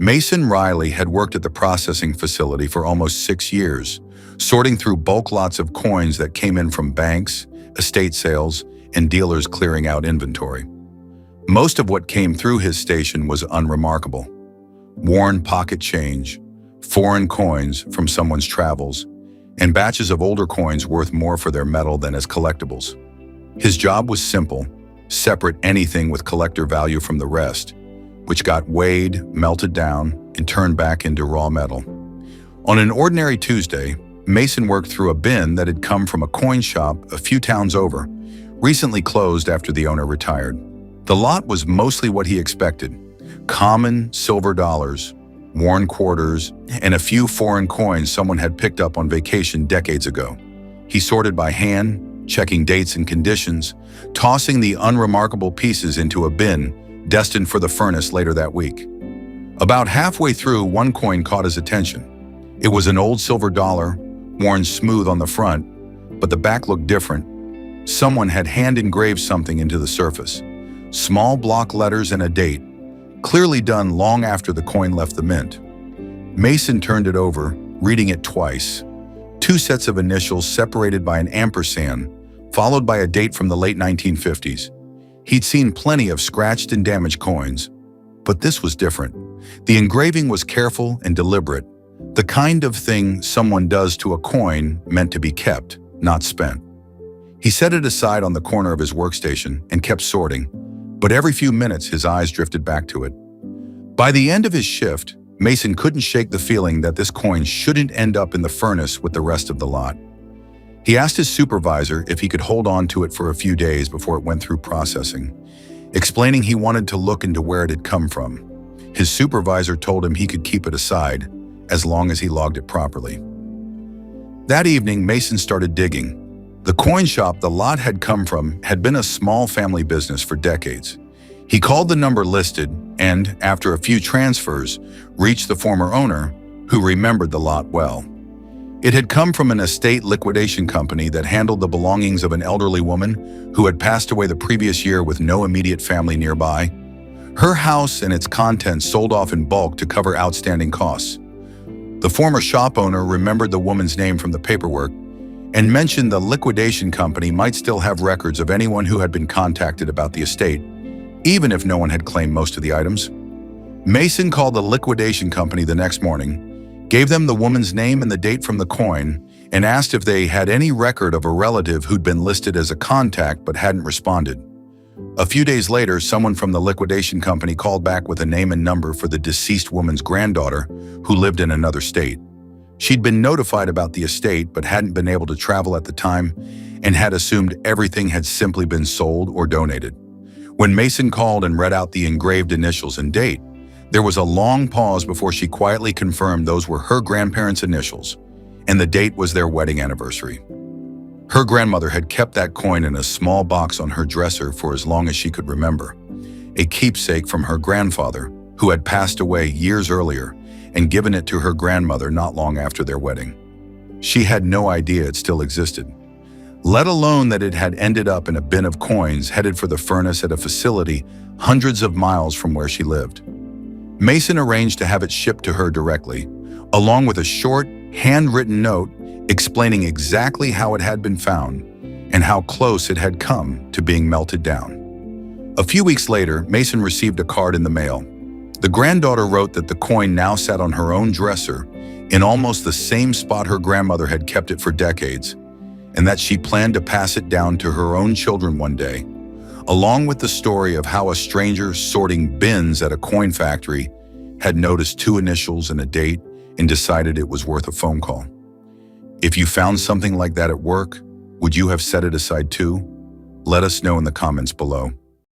Mason Reilly had worked at the processing facility for almost 6 years, sorting through bulk lots of coins that came in from banks, estate sales, and dealers clearing out inventory. Most of what came through his station was unremarkable. Worn pocket change, foreign coins from someone's travels, and batches of older coins worth more for their metal than as collectibles. His job was simple: separate anything with collector value from the rest, which got weighed, melted down, and turned back into raw metal. On an ordinary Tuesday, Mason worked through a bin that had come from a coin shop a few towns over, recently closed after the owner retired. The lot was mostly what he expected: common silver dollars, worn quarters, and a few foreign coins someone had picked up on vacation decades ago. He sorted by hand, checking dates and conditions, tossing the unremarkable pieces into a bin destined for the furnace later that week. About halfway through, one coin caught his attention. It was an old silver dollar, worn smooth on the front, but the back looked different. Someone had hand-engraved something into the surface. Small block letters and a date, clearly done long after the coin left the mint. Mason turned it over, reading it twice. 2 sets of initials separated by an ampersand, followed by a date from the late 1950s. He'd seen plenty of scratched and damaged coins, but this was different. The engraving was careful and deliberate, the kind of thing someone does to a coin meant to be kept, not spent. He set it aside on the corner of his workstation and kept sorting, but every few minutes his eyes drifted back to it. By the end of his shift, Mason couldn't shake the feeling that this coin shouldn't end up in the furnace with the rest of the lot. He asked his supervisor if he could hold on to it for a few days before it went through processing, explaining he wanted to look into where it had come from. His supervisor told him he could keep it aside as long as he logged it properly. That evening, Mason started digging. The coin shop the lot had come from had been a small family business for decades. He called the number listed and, after a few transfers, reached the former owner, who remembered the lot well. It had come from an estate liquidation company that handled the belongings of an elderly woman who had passed away the previous year with no immediate family nearby. Her house and its contents sold off in bulk to cover outstanding costs. The former shop owner remembered the woman's name from the paperwork and mentioned the liquidation company might still have records of anyone who had been contacted about the estate, even if no one had claimed most of the items. Mason called the liquidation company the next morning, gave them the woman's name and the date from the coin, and asked if they had any record of a relative who'd been listed as a contact but hadn't responded. A few days later, someone from the liquidation company called back with a name and number for the deceased woman's granddaughter who lived in another state. She'd been notified about the estate but hadn't been able to travel at the time and had assumed everything had simply been sold or donated. When Mason called and read out the engraved initials and date, there was a long pause before she quietly confirmed those were her grandparents' initials, and the date was their wedding anniversary. Her grandmother had kept that coin in a small box on her dresser for as long as she could remember, a keepsake from her grandfather, who had passed away years earlier, and given it to her grandmother not long after their wedding. She had no idea it still existed, let alone that it had ended up in a bin of coins headed for the furnace at a facility hundreds of miles from where she lived. Mason arranged to have it shipped to her directly, along with a short, handwritten note explaining exactly how it had been found and how close it had come to being melted down. A few weeks later, Mason received a card in the mail. The granddaughter wrote that the coin now sat on her own dresser in almost the same spot her grandmother had kept it for decades, and that she planned to pass it down to her own children one day, along with the story of how a stranger sorting bins at a coin factory had noticed 2 initials and a date and decided it was worth a phone call. If you found something like that at work, would you have set it aside too? Let us know in the comments below.